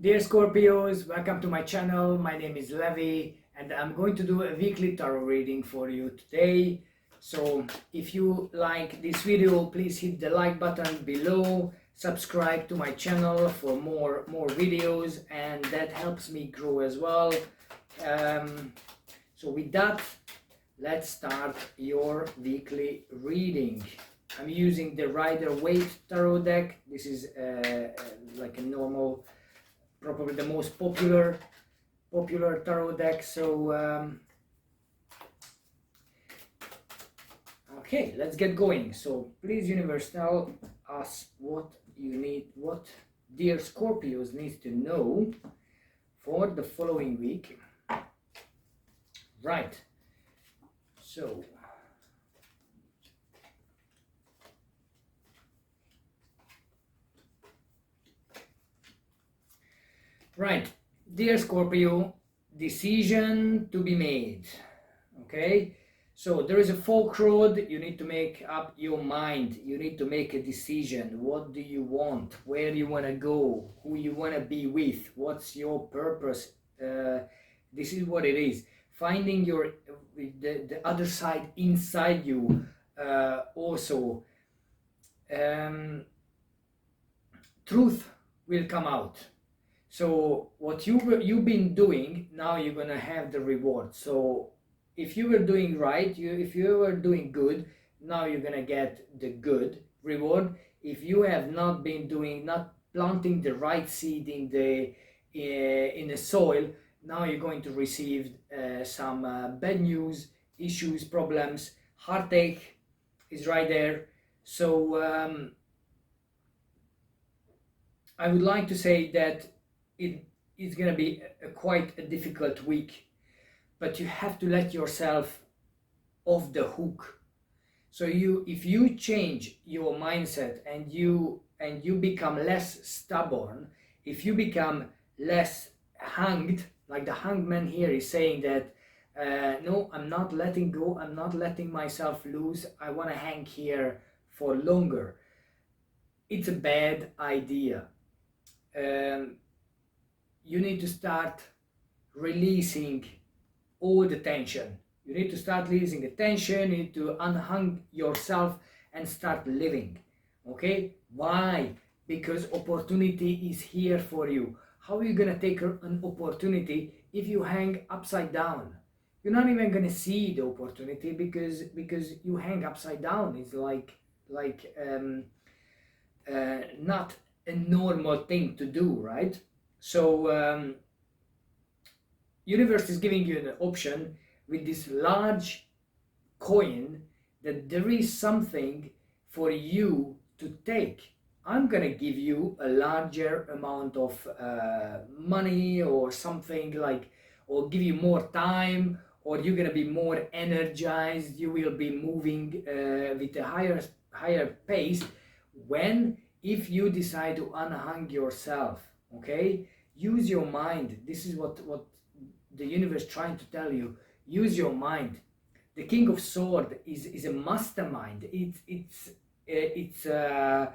Dear Scorpios, welcome to my channel. My name is Levi and I'm going to do a weekly tarot reading for you today. So if you like this video, please hit the like button below, subscribe to my channel for more videos, and that helps me grow as well. So with that, let's start your weekly reading. I'm using the Rider-Waite tarot deck. This is like a normal, probably the most popular tarot deck. So okay, let's get going. So please, universe, tell us what you need, what dear Scorpios needs to know for the following week. Right, so right, dear Scorpio, decision to be made. Okay, so there is a fork road. You need to make up your mind. You need to make a decision. What do you want? Where do you want to go? Who you want to be with? What's your purpose? This is what it is. Finding your the other side inside you. Also, truth will come out. So what you've been doing, now you're gonna have the reward. So if you were doing right, if you were doing good, now you're gonna get the good reward. If you have not been doing, not planting the right seed in the soil, now you're going to receive some bad news, issues, problems, heartache is right there. So I would like to say that it's going to be quite a difficult week, but you have to let yourself off the hook. So if you change your mindset and you become less stubborn, if you become less hanged, like the hanged man here is saying that no, I'm not letting go, I'm not letting myself loose, I want to hang here for longer. It's a bad idea. You need to start releasing all the tension. You need to start releasing the tension. You need to unhang yourself and start living. Okay? Why? Because opportunity is here for you. How are you gonna take an opportunity if you hang upside down? You're not even gonna see the opportunity because you hang upside down. It's like not a normal thing to do, right? So universe is giving you an option with this large coin that there is something for you to take. I'm gonna give you a larger amount of money or something, like, or give you more time, or you're gonna be more energized. You will be moving with a higher pace if you decide to unhang yourself. Okay, use your mind. This is what the universe is trying to tell you. Use your mind. The King of Swords is a mastermind. It's an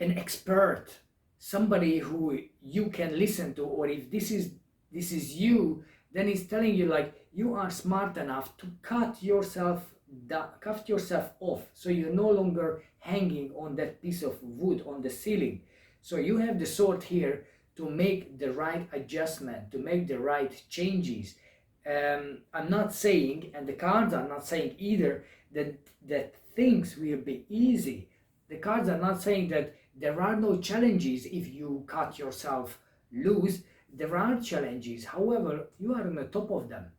expert, somebody who you can listen to. Or if this is you, then he's telling you, like, you are smart enough to cut yourself off, so you're no longer hanging on that piece of wood on the ceiling. So you have the sword here to make the right adjustment, to make the right changes. I'm not saying, and the cards are not saying either, that things will be easy. The cards are not saying that there are no challenges if you cut yourself loose. There are challenges, however, you are on the top of them.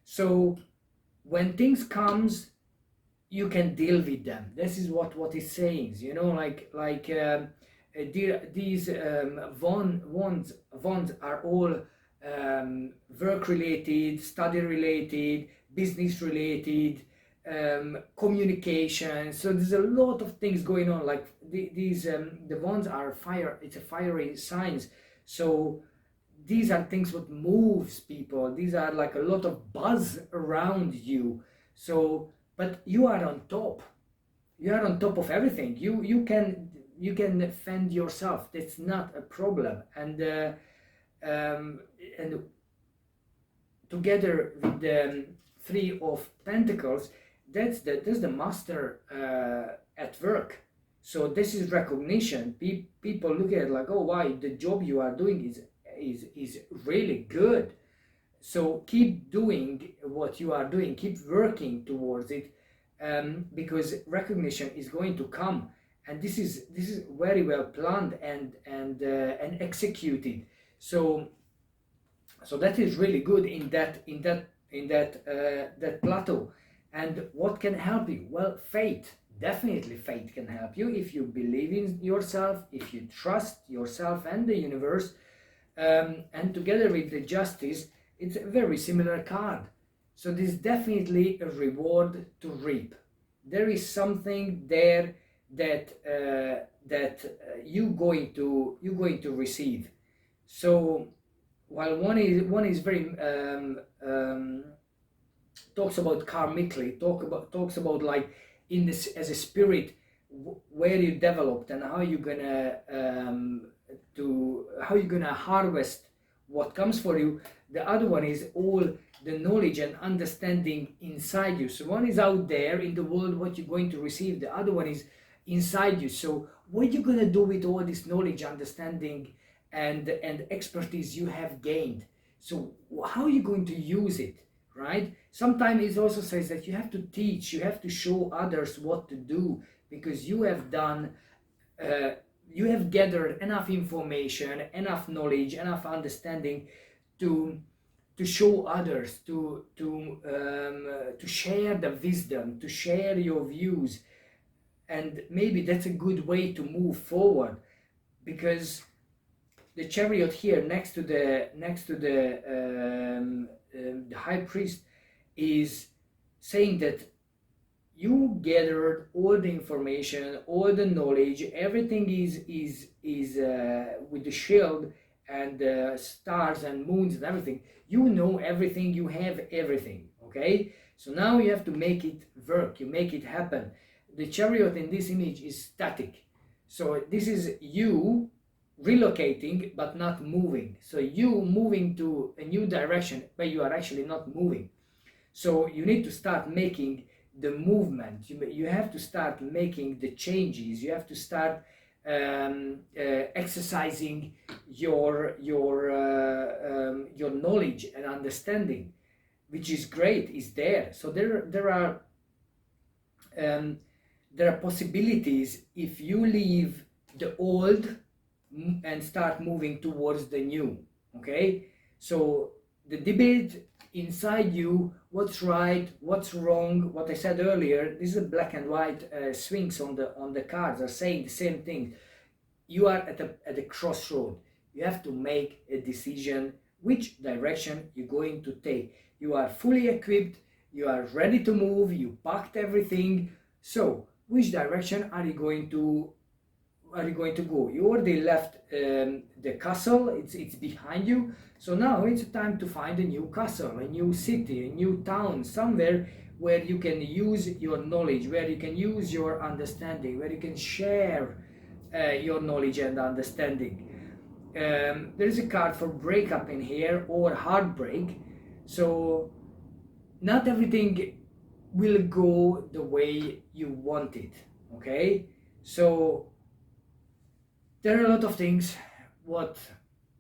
So when things comes, you can deal with them. This is what it's saying, you know, these wands are all work related, study related, business related, communication. So there's a lot of things going on. Like the wands are fire. It's a fiery signs. So these are things what moves people. These are like a lot of buzz around you. So, but you are on top. You are on top of everything. You can you can fend yourself. That's not a problem. And together with the Three of Pentacles, that's the master at work. So this is recognition. People look at it like, oh, why the job you are doing is really good. So keep doing what you are doing, keep working towards it, because recognition is going to come, and this is very well planned and executed. So that is really good in that plateau. And what can help you? Well, faith. Definitely faith can help you if you believe in yourself, if you trust yourself and the universe. And together with the Justice, it's a very similar card. So this is definitely a reward to reap. There is something there that you're going to receive. So while one is very talks about karmically, talks about like in this as a spirit, where you developed and how you're gonna harvest what comes for you. The other one is all the knowledge and understanding inside you. So one is out there in the world, what you're going to receive. The other one is inside you. So what are you gonna do with all this knowledge, understanding, and expertise you have gained? So how are you going to use it, right? Sometimes it also says that you have to teach, you have to show others what to do, because you have done you have gathered enough information, enough knowledge, enough understanding to show others, to share the wisdom, to share your views. And maybe that's a good way to move forward, because the Chariot here next to the High Priest is saying that you gathered all the information, all the knowledge, everything is with the shield and stars and moons and everything. You know everything, you have everything, okay? So now you have to make it work, you make it happen. The Chariot in this image is static. So this is you relocating but not moving. So you moving to a new direction, but you are actually not moving. So you need to start making the movement. You have to start making the changes. You have to start exercising your knowledge and understanding, which is great, is there. So there are possibilities if you leave the old and start moving towards the new. Okay, so the debate inside you, what's right, what's wrong, what I said earlier, this is a black and white swings on the cards are saying the same thing. You are at a crossroad. You have to make a decision which direction you're going to take. You are fully equipped, you are ready to move, you packed everything. So which direction are you going to go? You already left the castle, it's behind you. So now it's time to find a new castle, a new city, a new town, somewhere where you can use your knowledge, where you can use your understanding, where you can share your knowledge and understanding. There is a card for breakup in here, or heartbreak. So not everything will go the way you want it, okay? So there are a lot of things what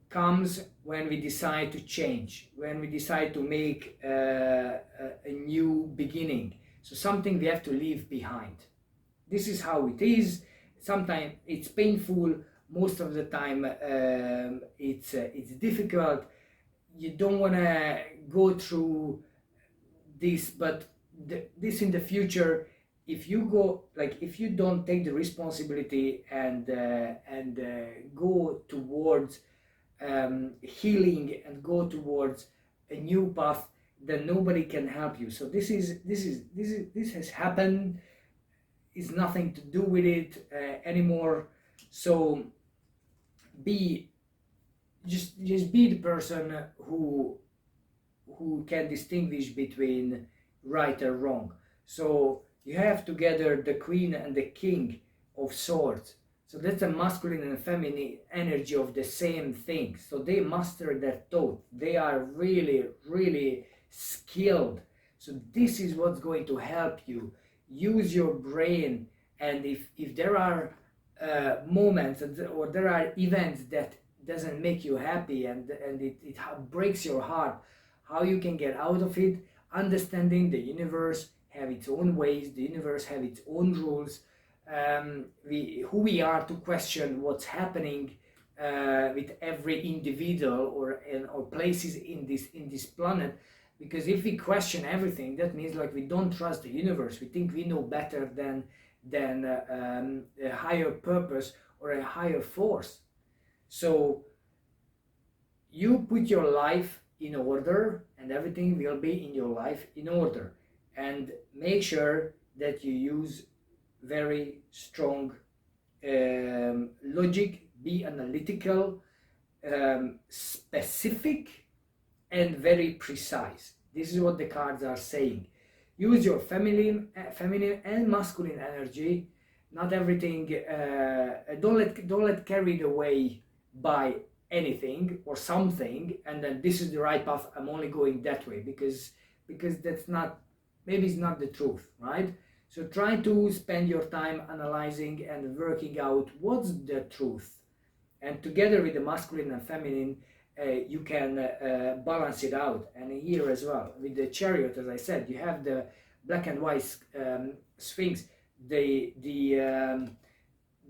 comes when we decide to change, when we decide to make a new beginning. So something we have to leave behind. This is how it is. Sometimes it's painful, most of the time it's difficult. You don't want to go through this, but this in the future, if you don't take the responsibility and go towards healing and go towards a new path, then nobody can help you. So this has happened. It's nothing to do with it anymore. So just be the person who can distinguish between right or wrong. So you have together the Queen and the King of Swords. So that's a masculine and feminine energy of the same thing. So they master their thought. They are really, really skilled. So this is what's going to help you. Use your brain, and if there are moments or there are events that doesn't make you happy, and it breaks your heart, how you can get out of it, understanding the universe have its own ways, the universe have its own rules. Who we are to question what's happening with every individual or places in this planet, because if we question everything, that means like we don't trust the universe. We think we know better than a higher purpose or a higher force. So you put your life in order, and everything will be in your life in order. And make sure that you use very strong logic, be analytical, specific, and very precise. This is what the cards are saying. Use your feminine and masculine energy. Not everything. Don't let carried away by anything or something, and then this is the right path. I'm only going that way because that's not, maybe it's not the truth, right? So try to spend your time analyzing and working out what's the truth, and together with the masculine and feminine, you can balance it out. And here as well with the Chariot, as I said, you have the black and white Sphinx, the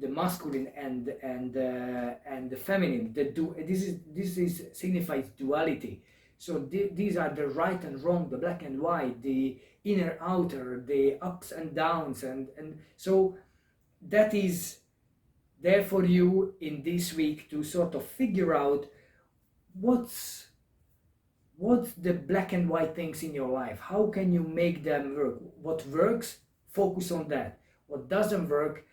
masculine and the feminine. This is signifies duality. So these are the right and wrong, the black and white, the inner outer, the ups and downs, and so that is there for you in this week to sort of figure out what's the black and white things in your life. How can you make them work? What works, focus on that. What doesn't work,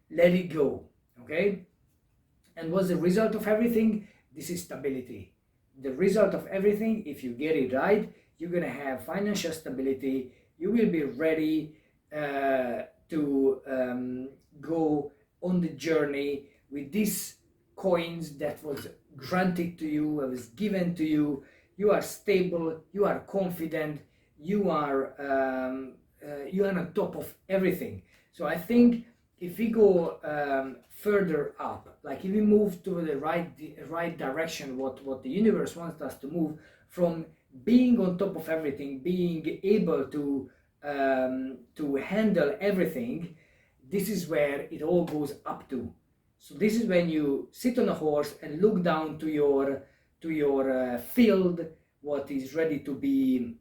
let it go. Okay? And what's the result of everything? This is stability. The result of everything, if you get it right, you're gonna have financial stability. You will be ready to go on the journey with these coins that was granted to you, was given to you. You are stable, you are confident, you are on top of everything. So I think if we go further up, like if we move to the right direction, what the universe wants us to move from, being on top of everything, being able to handle everything, this is where it all goes up to. So this is when you sit on a horse and look down to your field, what is ready to be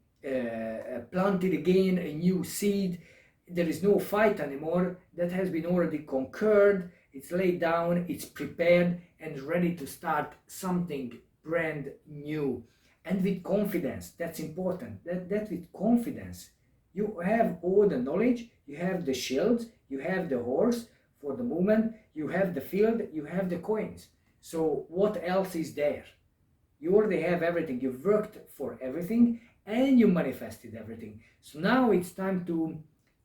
planted again, a new seed. There is no fight anymore. That has been already conquered. It's laid down, it's prepared and ready to start something brand new. And with confidence, that's important. That with confidence, you have all the knowledge, you have the shields, you have the horse for the movement, you have the field, you have the coins. So what else is there? You already have everything. You've worked for everything and you manifested everything. So now it's time to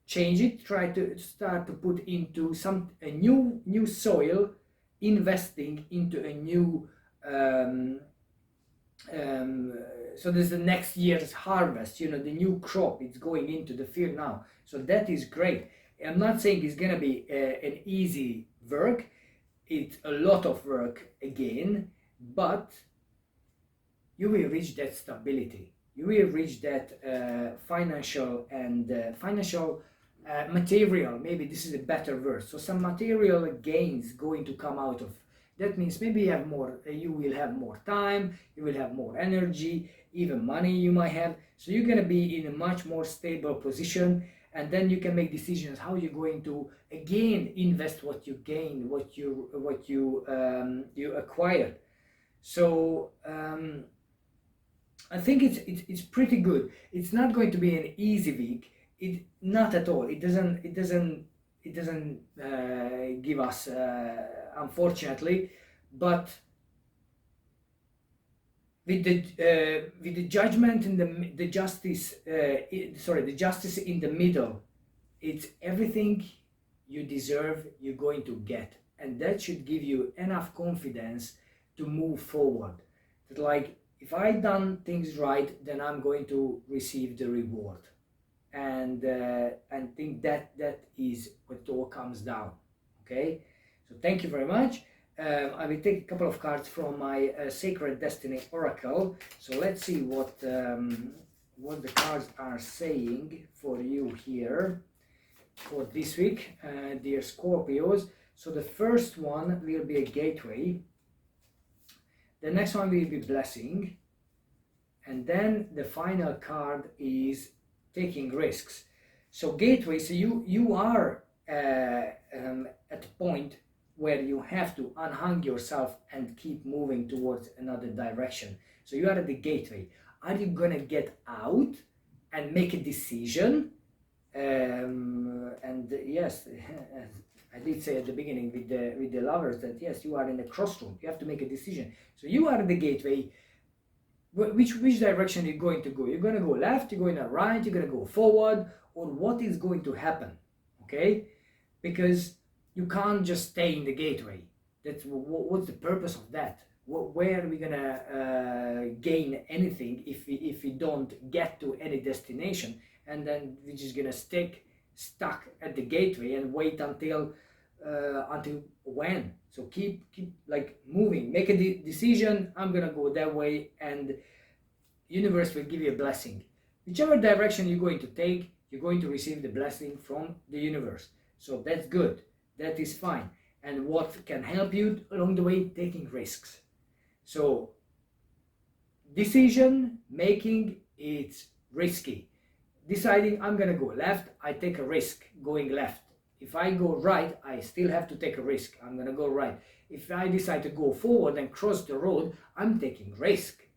change it, try to start to put into a new soil, investing into a new so there's the next year's harvest, the new crop, it's going into the field now. So that is great. I'm not saying it's gonna be an easy work. It's a lot of work again, but you will reach that stability. You will reach that financial material, maybe this is a better word. So some material gains going to come out of. That means maybe you will have more time, you will have more energy, even money you might have. So you're going to be in a much more stable position, and then you can make decisions how you're going to again invest what you gain, what you acquired. So I think it's pretty good. It's not going to be an easy week. Not at all. It doesn't give us, unfortunately, but with the judgment and the justice, the justice in the middle, it's everything you deserve. You're going to get and that should give you enough confidence to move forward. That like, if I done things right, then I'm going to receive the reward, and think that is what it all comes down. Okay, so thank you very much. I will take a couple of cards from my Sacred Destiny Oracle. So let's see what the cards are saying for you here for this week, dear Scorpios. So the first one will be a gateway. The next one will be blessing. And then the final card is taking risks. So gateway, so you are at a point where you have to unhang yourself and keep moving towards another direction. So you are at the gateway. Are you gonna get out and make a decision? And yes, I did say at the beginning with the lovers that yes, you are in the crossroad. You have to make a decision. So you are at the gateway. Which direction are you going to go? You're going to go left, you're going to right, you're going to go forward, or what is going to happen? Okay, because you can't just stay in the gateway. That's what's the purpose of that? Where are we gonna gain anything if we don't get to any destination, and then we're just gonna stuck at the gateway and wait until when? So keep like moving, make a decision. I'm gonna go that way, and universe will give you a blessing. Whichever direction you're going to take, you're going to receive the blessing from the universe. So that's good. That is fine. And what can help you along the way? Taking risks. So decision making, it's risky. Deciding I'm gonna go left, I take a risk going left. If I go right, I still have to take a risk. I'm gonna go right. If I decide to go forward and cross the road, I'm taking risk.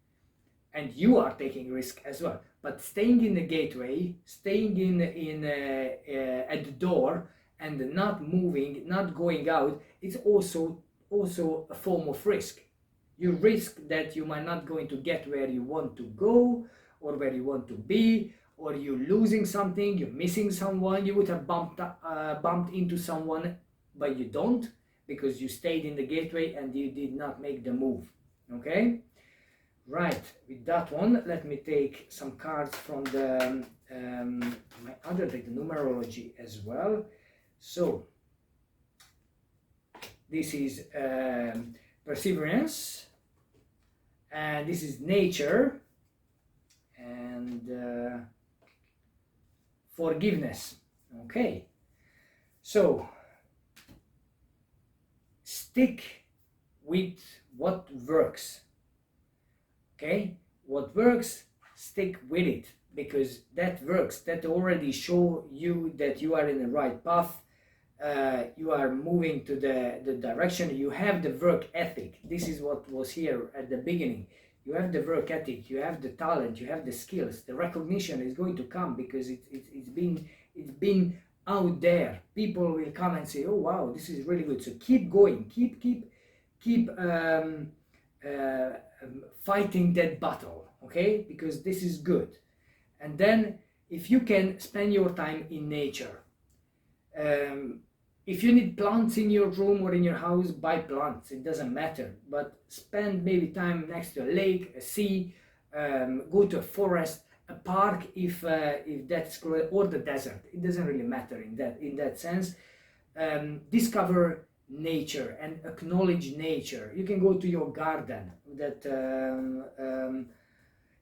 And you are taking risk as well. But staying in the gateway, staying at the door, and not moving, not going out, it's also a form of risk. You risk that you might not going to get where you want to go, or where you want to be, or you're losing something, you're missing someone. You would have bumped into someone, but you don't, because you stayed in the gateway and you did not make the move. Okay? Right, with that one, let me take some cards from the my other deck, the numerology as well. So this is perseverance, and this is nature, and forgiveness. Okay, so stick with what works. Okay, what works, stick with it, because that works. That already show you that you are in the right path. You are moving to the direction. You have the work ethic. This is what was here at the beginning. You have the work ethic, you have the talent, you have the skills. The recognition is going to come because it's been out there. People will come and say, oh wow, this is really good. So keep going, keep fighting that battle, okay? Because this is good. And then if you can spend your time in nature, if you need plants in your room or in your house, buy plants, it doesn't matter, but spend maybe time next to a lake, a sea, go to a forest, a park if that's correct, or the desert. It doesn't really matter in that sense. Discover nature and acknowledge nature. You can go to your garden.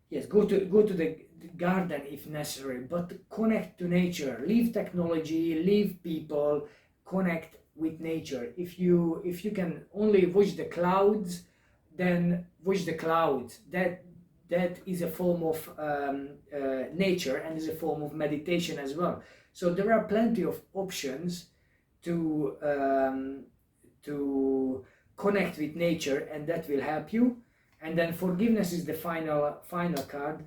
Yes, go to the garden if necessary, but connect to nature. Leave technology, leave people, connect with nature. If you can only watch the clouds, then watch the clouds. That is a form of nature and is a form of meditation as well. So there are plenty of options to connect with nature, and that will help you. And then forgiveness is the final card.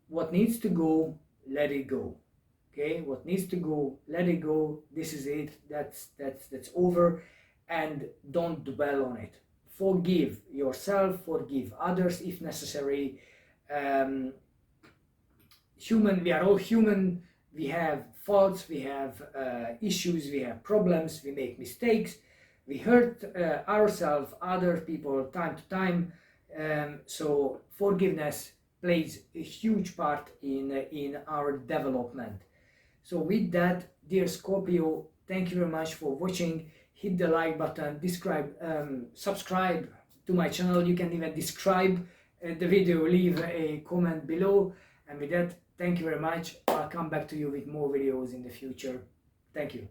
What needs to go, let it go. Okay, what needs to go, let it go. This is it. That's over, and don't dwell on it. Forgive yourself, forgive others if necessary. We are all human. We have faults, we have issues, we have problems, we make mistakes. We hurt ourselves, other people, time to time. So forgiveness plays a huge part in our development. So with that, dear Scorpio, thank you very much for watching. Hit the like button, subscribe to my channel. You can even describe the video, leave a comment below. And with that, thank you very much. I'll come back to you with more videos in the future. Thank you.